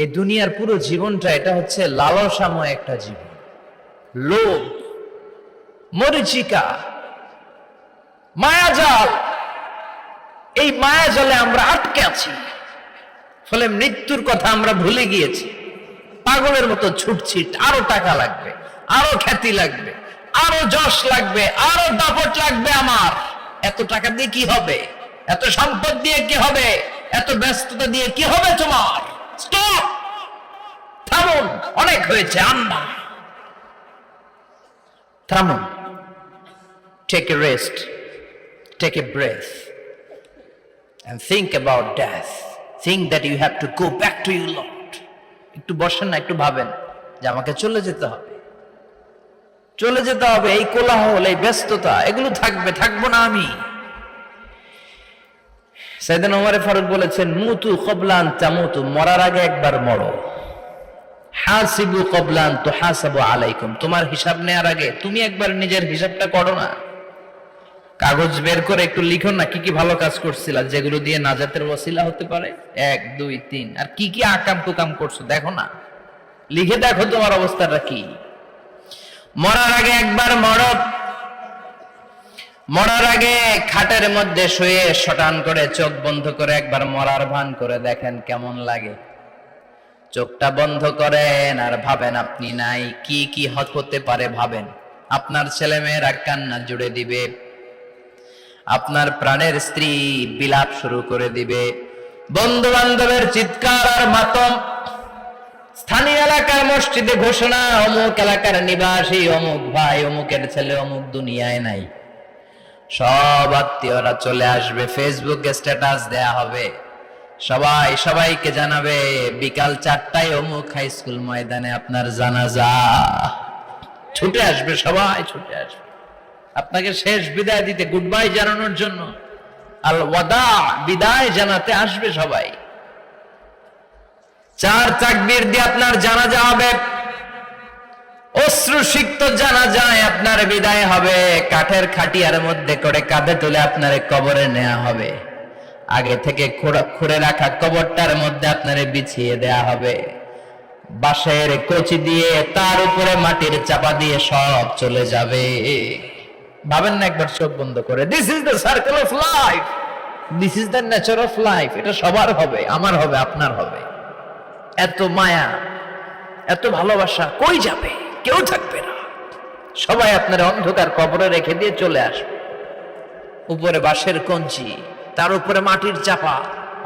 এই দুনিয়ার পুরো জীবনটা এটা হচ্ছে লালসাময় একটা জীবন, লোভ, মরিচিকা, মায়াজাল। এই মায়াজালে আমরা আটকে আছি, ফলে মৃত্যুর কথা আমরা ভুলে গিয়েছি। পাগলের মতো ছুটছি, আরো টাকা লাগবে, আরো খ্যাতি লাগবে, আরো যশ লাগবে, আরো দাপট লাগবে। আমার এত টাকা দিয়ে কি হবে, এত সম্পদ দিয়ে কি হবে, এত ব্যস্ততা দিয়ে কি হবে তোমার? স্টপ, থামুন, অনেক হয়েছে। আম্মা থামুন, take a rest, take a breath and think about death. Think that you have to go back to your Lord. একটু বসেন না, একটু ভাবেন যে আমাকে চলে যেতে হবে, চলে যেতে হবে। এই কোলাহল, এই ব্যস্ততা, এগুলো থাকবে, থাকবো না আমি। সাইয়েদনা ওমর ফারুক বলেছেন, মুতু ক্বাবলা আন তামুতু, মরার আগে একবার মরো। হাসিবু ক্বাবলা আন তুহাসাবু আলাইকুম, তোমার হিসাব নেওয়ার আগে তুমি একবার নিজের হিসাবটা করো না। কাগজ বের করে একটু লিখো না কি কি ভালো কাজ করছিলা, যেগুলো দিয়ে নাজাতের ওসিলা হতে পারে। 1 2 3, আর কি কি আকাম কুকাম করছো দেখো না, লিখে দেখো তোমার অবস্থাটা কি। মরার আগে একবার মরো। মরার আগে খাটের মধ্যে শুয়ে শটান করে চোখ বন্ধ করে একবার মরার ভান করে দেখেন কেমন লাগে। চোখটা বন্ধ করেন আর ভাবেন আপনি নাই, কি কি হতে পারে ভাবেন। আপনার ছেলে মেয়েরা কান্না জুড়ে দিবে, আপনার প্রাণের স্ত্রী বিলাপ শুরু করে দিবে, বন্ধু বান্ধবের চিৎকার আর মাতম, স্থানীয় এলাকার মসজিদে ঘোষণা, অমুক এলাকার নিবাসী অমুক ভাই অমুকের ছেলে অমুক দুনিয়ায় নাই। সব আত্মীয়রা চলে আসবে, ফেসবুকে স্ট্যাটাস দেয়া হবে, সবাই সবাইকে জানাবে বিকাল 4টায় অমুক হাই স্কুল ময়দানে আপনার জানাজা। ছুটে আসবে, সবাই ছুটে আসবে আপনাকে শেষ বিদায় দিতে, গুড বাই জানানোর জন্য, আল ওয়াদা, বিদায় জানাতে আসবে সবাই। 4 তাকবীর দিয়ে আপনার জানাজা হবে, অশ্রুসিক্ত জানাজায় আপনার বিদায় হবে। কাঠের খাটিয়ার মধ্যে করে কাঁধে তুলে আপনার কবরে নেওয়া হবে। আগে থেকে খুঁড়ে রাখা কবরটার মধ্যে আপনারে বিছিয়ে দেয়া হবে। বাঁশের কচি দিয়ে তার উপরে মাটির চাপা দিয়ে সব চলে যাবে। ভাবেন না একবার চোখ বন্ধ করে, this is the circle of life, this is the nature of life. এটা সবার হবে, আমার হবে, আপনার হবে। এত মায়া, এত ভালোবাসা কই যাবে? কেউ থাকবে না, সবাই আপনার অন্ধকার কবরে রেখে দিয়ে চলে আসবে। উপরে বাঁশের কঞ্চি, তার উপরে মাটির চাপা,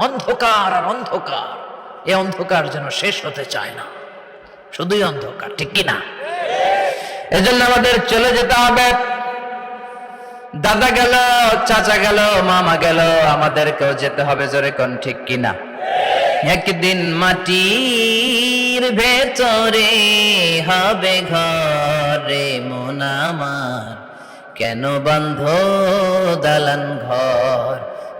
অন্ধকার আর অন্ধকার। এই অন্ধকার যেন শেষ হতে চায় না, শুধুই অন্ধকার, ঠিক কিনা? এজন্য আমাদের চলে যেতে হবে। দাদা গেল, চাচা গেল, মামা গেল, আমাদেরকেও যেতে হবে। জোরে কোন ঠিক কিনা? একদিন মাটির ভেতরে হবে ঘরে মন আমার, কেন বন্ধ দালান ঘর?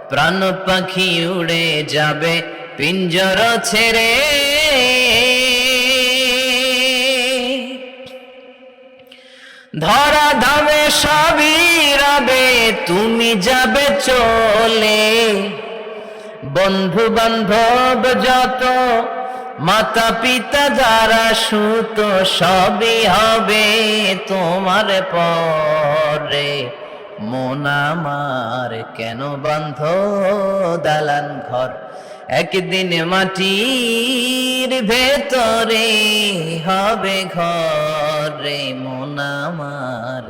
প্রাণ পাখি উড়ে যাবে পিঞ্জর ছেড়ে, ধরা ধামে সবই রবে, তুমি যাবে চলে। বন্ধু বান্ধব যত, মাতা পিতা যারা সুত, সবই হবে তোমার পরে। মন আমার কেন বন্ধ দালান ঘর? একদিন মাটির ভেতরে হবে ঘরে মন আমার,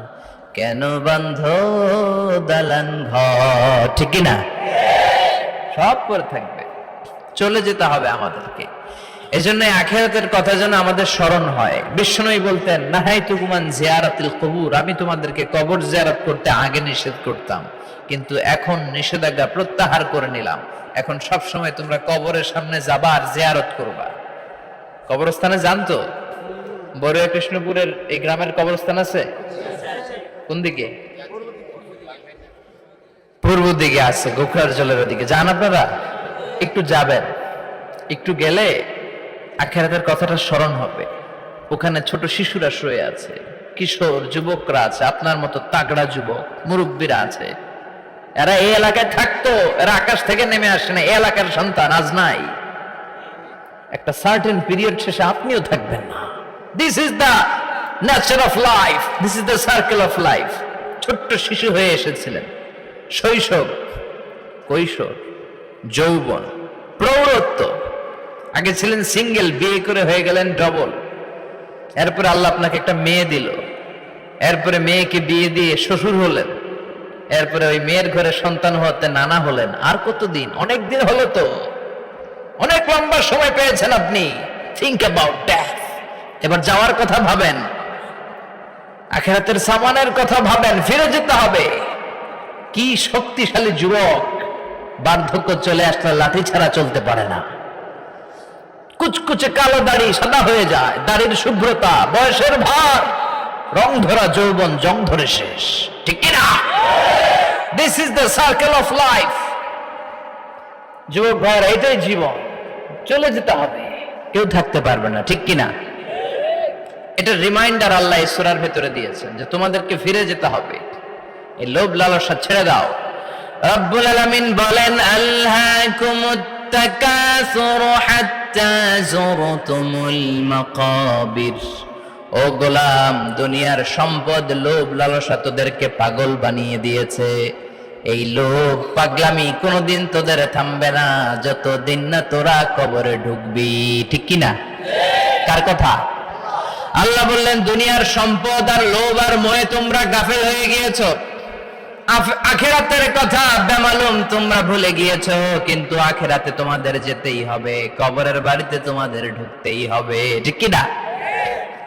কেন বন্ধ দালান ঘর? ঠিক না? সব করে থাকবে, চলে যেতে হবে আমাদেরকে। এজন্য আখিরাতের কথা যেন আমাদের স্মরণ হয়। বিশ্বনবী বলতেন, নাহাইতুকুম আন জিয়ারাতিল কুবুর, আমি তোমাদেরকে কবর জিয়ারত করতে আগে নিষেধ করতাম, কিন্তু এখন নিষেধাজ্ঞা প্রত্যাহার করে নিলাম। এখন সব সময় তোমরা কবরের সামনে যাবা আর জিয়ারত করবা। কবরস্থানে যান তো? বড়ুয়া কৃষ্ণপুরের এই গ্রামের কবরস্থান আছে কোন দিকে? পূর্ব দিকে আছে, গোখরার জলের ওদিকে। যান আপনারা, একটু যাবেন, একটু গেলে আখিরাতের কথাটা স্মরণ হবে। ওখানে ছোট শিশুরা শুয়ে আছে, কিশোর যুবকরা আছে, আপনার মতো তাগড়া যুবক, মুরব্বীরা আছে। এরা এই এলাকায় থাকতো, এরা আকাশ থেকে নেমে আসে না, এই এলাকার সন্তান, আজ নাই। একটা সার্টেন পিরিয়ড শেষে আপনিও থাকবেন না। This is the nature of life, this is the circle of life. ছোট্ট শিশু হয়ে এসেছিলেন, শৈশব, কৈশোর, যৌবন, প্রৌঢ়ত্ব। আগে ছিলেন সিঙ্গেল, বিয়ে করে হয়ে গেলেন ডবল। এরপরে আল্লাহ আপনাকে একটা মেয়ে দিল, এরপরে মেয়েকে বিয়ে দিয়ে শ্বশুর হলেন, এরপরে ওই মেয়ের ঘরে সন্তান হতে নানা হলেন। আর কতদিন? অনেক দিন হলো তো, অনেক লম্বা সময় পেয়েছেন আপনি। Think about death. এবার যাওয়ার কথা ভাবেন, আখিরাতের সামানের কথা ভাবেন, ফিরে যেতে হবে। কি শক্তিশালী যুবক, বার্ধক্য চলে আসলে লাঠি ছাড়া চলতে পারে না। কুচকুচে কালো দাড়ি সাদা হয়ে যায়, দাড়ির শুভ্রতা, বয়সের ভার, রং ধরা যৌবন জং ধরে শেষ, ঠিক কিনা? This is the circle of life. যুবক ভাইয়ের এটাই জীবন, চলে যেতে হবে, কেউ থাকতে পারবে না, ঠিক কিনা? এটা রিমাইন্ডার আল্লাহ এই সূরার ভেতরে দিয়েছেন যে তোমাদেরকে ফিরে যেতে হবে। এই লোভ লালসা ছেড়ে দাও। রব্বুল আলামিন বলেন, আলহাকুমুত তাকাসুর হাত্তা যুরতুমুল মাকাবির। ও গোলাম, দুনিয়ার সম্পদ, লোভ লালসা তোদেরকে পাগল বানিয়ে দিয়েছে। এই লোভ পাগলামি কোনোদিন তোদের থামবে না যতদিন না তোরা কবরে ঢুকবি, ঠিক কিনা? কার কথা? আল্লাহ বললেন, দুনিয়ার সম্পদ আর লোভ আর মোহে তোমরা গাফেল হয়ে গিয়েছো। আখিরাতের কথা বেমালুম তোমরা ভুলে গিয়েছো। কিন্তু আখিরাতে তোমাদের যেতেই হবে, কবরের বাড়িতে তোমাদের ঢুকতেই হবে, ঠিক কিনা?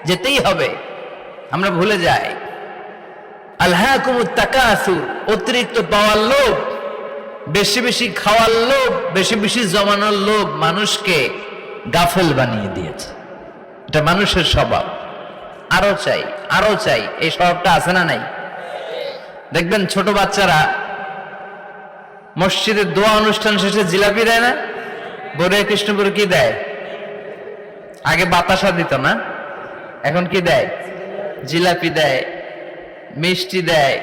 যেতেই হবে। আমরা ভুলে যাই। আলহাকুমুত তাকাসুর, অতিরিক্ত পাওয়ার লোভ, বেশি বেশি খাওয়ার লোভ, বেশি বেশি জমানোর লোভ মানুষকে গাফেল বানিয়ে দিয়েছে। এটা মানুষের স্বভাব। আরো চাই, আরো চাই, এই স্বভাবটা আছে না নাই? দেখবেন ছোট বাচ্চারা মসজিদের দোয়া অনুষ্ঠান শেষে জিলাপি দেয় না? বড়ে কৃষ্ণপুর কি দেয়? আগে বাতাসা দিত না, এখন কি দেয়? জিলাপি দেয়, মিষ্টি দেয়।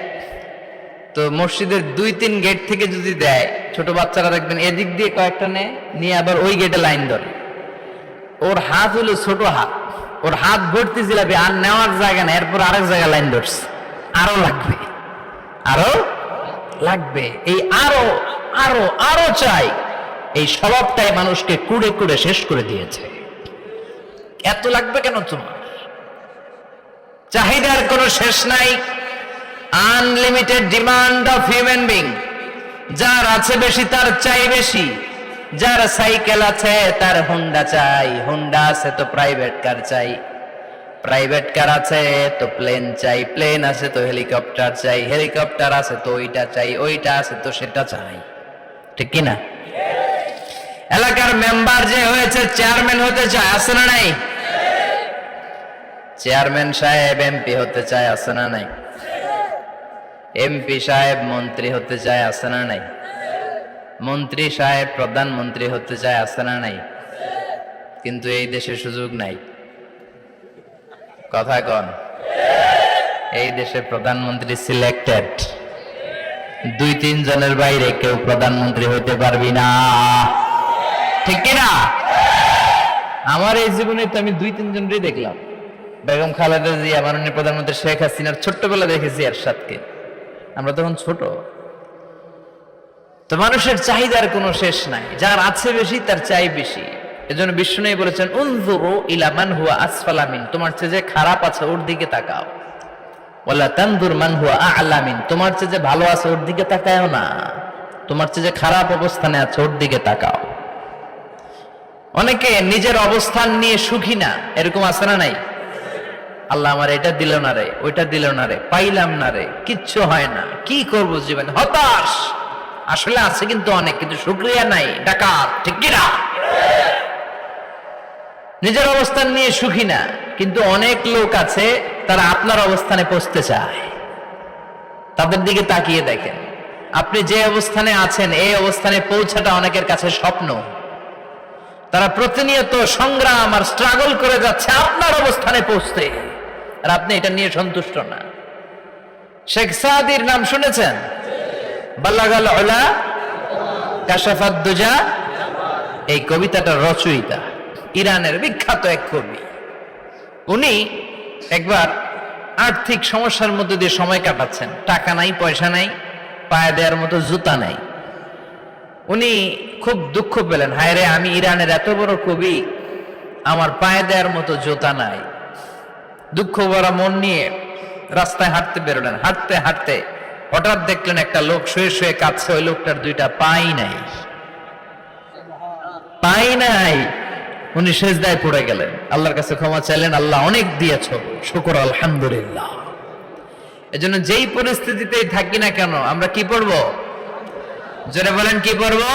তো মসজিদের 2-3 গেট থেকে যদি দেয়, ছোট বাচ্চারা দেখবেন এদিক দিয়ে কয়েকটা নিয়ে আবার ওই গেটে লাইন ধরে। ওর হাত হলো ছোট হাত, ওর হাত ভর্তি জিলাপি, আর নেওয়ার জায়গা না, এরপর আরেক জায়গায় লাইন ধরছে। আরো লাগবে, আরো লাগবে, এই আরো আরো আরো চাই। এই স্বভাবটাই মানুষকে কুড়ে কুড়ে শেষ করে দিয়েছে। এত লাগবে কেন তোমার? চাহিদার কোনো শেষ নাই। Unlimited demand of human being. যার আছে বেশি তার চাই বেশি। যার সাইকেল আছে তার হুন্ডা চাই, হুন্ডা আছে তো প্রাইভেট কার চাই, প্রাইভেট কার আছে তো প্লেন চাই, প্লেন আছে তো হেলিকপ্টার চাই, হেলিকপ্টার আছে তো ওইটা চাই, ওইটা আছে তো সেটা চাই, ঠিক কিনা? এলাকার মেম্বার যে হয়েছে চেয়ারম্যান হতে চায়, আছে না নাই? চেয়ারম্যান সাহেব এমপি হতে চায়, আছে না নাই? এমপি সাহেব মন্ত্রী হতে চায়, আছে না নাই? মন্ত্রী সাহেব প্রধানমন্ত্রী হতে চায়, আছে না নাই? কিন্তু এই দেশে সুযোগ নাই। কথা কন। এই দেশে প্রধানমন্ত্রী সিলেক্টেড। 2-3 জনের বাইরে কেউ প্রধানমন্ত্রী হতে পারবি না, ঠিক কিনা? আমার এই জীবনে তো আমি 2-3 জনই দেখলাম। বেগম খালেদা জিয়া, মাননীয় প্রধানমন্ত্রী শেখ হাসিনার ছোট্টবেলা দেখেছি এরশাদকে, আমরা তখন ছোট। তো মানুষের চাহিদার কোনো শেষ নাই। যার আছে বেশি তার চাই বেশি। এজন্য বিষ্ণু বলেছেন, উনজুরু ইলা মান হুয়া আসফালা মিন, তোমার চেয়ে যে খারাপ আছে ওর দিকে তাকাও। ওয়ালা তানজুর মান হুয়া আ'লা মিন, তোমার চেয়ে যে ভালো আছে ওর দিকে তাকায়ও না, তোমার চেয়ে যে খারাপ অবস্থানে আছে ওর দিকে তাকাও। অনেকে নিজের অবস্থান নিয়ে সুখী না, এরকম আছে না নাই? আল্লাহ আমার এটা দিল না রে, ওইটা দিল না রে, পাইলাম না রে, কিচ্ছু হয় না, কি করবো জীবনে, হতাশ। আসলে আছে কিন্তু অনেক, কিন্তু শুকরিয়া নাই, ডাকাত, ঠিক কিনা? নিজের অবস্থান নিয়ে সুখী না, কিন্তু অনেক লোক আছে তারা আপনার অবস্থানে পৌঁছতে চায়। তাদের দিকে তাকিয়ে দেখেন, আপনি যে অবস্থানে আছেন এই অবস্থানে পৌঁছাটা অনেকের কাছে স্বপ্ন। তারা প্রতিনিয়ত সংগ্রাম আর স্ট্রাগল করে যাচ্ছে আপনার অবস্থানে পৌঁছতে, আর আপনি এটা নিয়ে সন্তুষ্ট না। শেখ সাদির নাম শুনেছেন? বাল্লাগাল উলা কাশাফাত দুজা, এই কবিতাটার রচয়িতা। ইরানের বিখ্যাত এক কবি। উনি একবার আর্থিক সমস্যার মধ্যে দিয়ে সময় কাটাচ্ছেন, টাকা নাই, পয়সা নাই, পায়ে দেওয়ার মতো জুতা নাই। উনি খুব দুঃখ পেলেন, হায় রে, আমি ইরানের এত বড় কবি, আমার পায়ে দেওয়ার মতো জুতা নাই। দুঃখ ভরা মন নিয়ে রাস্তায় হাঁটতে বেরোলেন। হাঁটতে হাঁটতে হঠাৎ দেখলেন একটা লোক শুয়ে শুয়ে কাঁদছে, ওই লোকটার দুইটা পাই নাই, পাই নাই। উনি সেজদায় পড়ে গেলেন, আল্লাহর কাছে ক্ষমা চাইলেন, আল্লাহ অনেক দিয়েছ, শুকর আলহামদুলিল্লাহ। এজন্য যেই পরিস্থিতিতেই থাকি না কেন আমরা কি পড়বো? জোরে বলেন, কি পড়বো?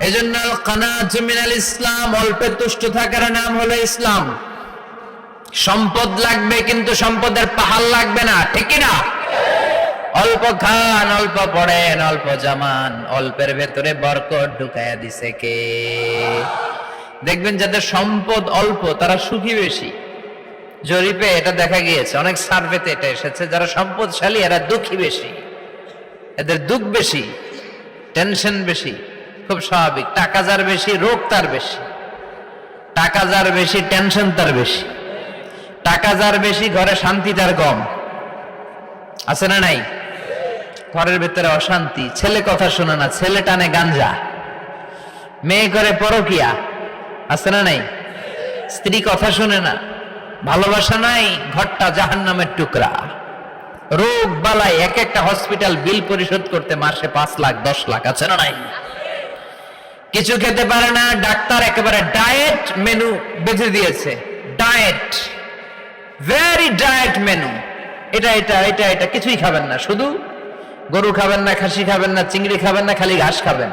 এজন্য কানাতু মিনাল ইসলাম, অল্পে তুষ্ট থাকার নাম হলো ইসলাম। সম্পদ লাগবে কিন্তু সম্পদের পাহাড় লাগবে না, ঠিক কি না? অল্প খান, অল্প পড়েন, অল্প জামান, অল্পের ভেতরে বরকত ঢুকায়া দিছে কে? দেখবেন যাদের সম্পদ অল্প তারা সুখী বেশি। জরিপে এটা দেখা গিয়েছে, অনেক সার্ভেতে এটা এসেছে, যারা সম্পদশালী এরা দুঃখী বেশি, এদের দুঃখ বেশি, টেনশন বেশি। খুব স্বাভাবিক, টাকা যার বেশি রোগ তার বেশি, টাকা যার বেশি টেনশন তার বেশি, টাকা যার বেশি ঘরে শান্তি তার কম। আছে না নাই? ঘরের ভেতরে অশান্তি, ছেলে কথা শোনে না, ছেলে টানে গাঞ্জা, মেয়ে করে পরকিয়া। আছে না নাই? স্ত্রী কথা শুনে না, ভালোবাসা নাই, ঘরটা জাহান্নামের টুকরা। রোগ বালাই, এক একটা হসপিটাল বিল পরিশোধ করতে মাসে 5 লাখ 10 লাখ। আছে না নাই? কিছু খেতে পারে না, ডাক্তার একেবারে ডায়েট মেনু বেঁধে দিয়েছে। ডায়েট, ভেরি ডায়েট মেনু, এটা এটা এটা এটা কিছুই খাবেন না, শুধু গরু খাবেন না, খাসি খাবেন না, চিংড়ি খাবেন না, খালি ঘাস খাবেন।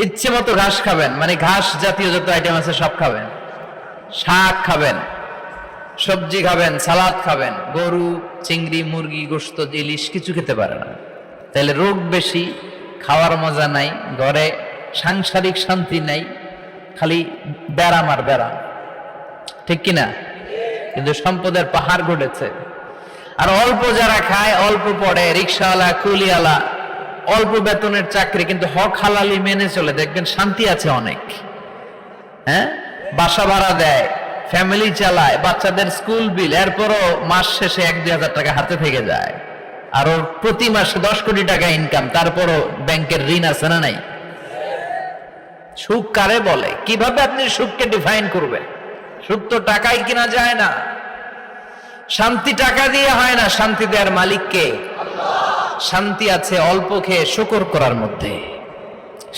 ইচ্ছে মতো ঘাস খাবেন, মানে ঘাস জাতীয় যত আইটেম আছে সব খাবেন। শাক খাবেন, সবজি খাবেন, সালাদ খাবেন। গরু, চিংড়ি, মুরগি, গোশত, ইলিশ কিছু খেতে পারে না। তাহলে রোগ বেশি, খাওয়ার মজা নাই, ঘরে সাংসারিক শান্তি নাই, খালি ব্যারাম আর ব্যারাম। ঠিক কিনা? কিন্তু সম্পদের পাহাড় ঘটেছে। আর অল্প যারা খায়, অল্প পড়ে, রিক্সাওয়ালা, কুলিওয়ালা, অল্প বেতনের চাকরি, কিন্তু হক হালালি মেনে চলে, দেখবেন শান্তি আছে অনেক। হ্যাঁ, বাসা ভাড়া দেয়, ফ্যামিলি চালায়, বাচ্চাদের স্কুল বিল, এরপরও মাস শেষে 1-2 হাজার টাকা হাতে থেকে যায়। আর ওর প্রতি মাসে 10 কোটি টাকা ইনকাম, তারপরও ব্যাংকের ঋণ আছে না নাই? সুখ কারে বলে? কিভাবে আপনি সুখকে ডিফাইন করবেন? সুখ তো টাকায় কিনা যায় না, শান্তি টাকা দিয়ে হয় না, শান্তি দেওয়ার মালিক কে? শান্তি আছে অল্প খেয়ে শুকর করার মধ্যে,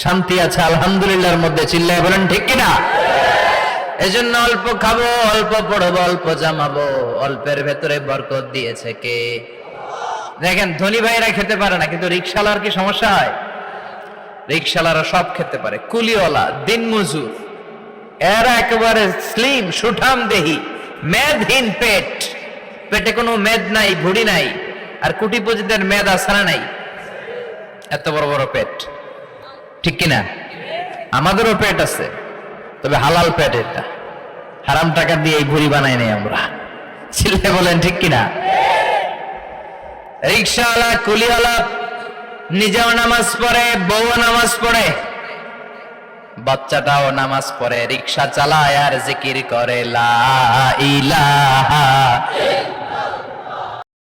শান্তি আছে আলহামদুলিল্লাহর মধ্যে। চিল্লায় বলেন ঠিক কিনা? এজন্য অল্প খাবো, অল্প পড়বো, অল্প জামাবো, অল্পের ভেতরে বরকত দিয়েছে কে? দেখেন, ধনী ভাইরা খেতে পারে না, কিন্তু রিক্সাওয়ালার কি সমস্যা হয়? রিক্সাওয়ালারা সব খেতে পারে। কুলিওয়ালা, দিনমজুর, এরা একেবারে স্লিম সুঠাম দেহি, মেদহীন পেট, পেটে কোনো মেদ নাই, ভুড়ি নাই। আর কোটিপতিদের মেদ আসারা নাই, এত বড় বড় পেট। ঠিক কিনা? আমাদেরও পেট আছে, তবে হালাল পেট, এটা হারাম টাকা দিয়ে এই ভুড়ি বানাই নাই আমরা। ছেলে বলেন ঠিক কিনা? রিক্সাওয়ালা, কুলিওয়ালা নিজেও নামাজ পড়ে, বউ নামাজ পড়ে, বাচ্চাটাও নামাজ পড়ে, রিক্সা চালায় আর জিকির করে লা ইলাহা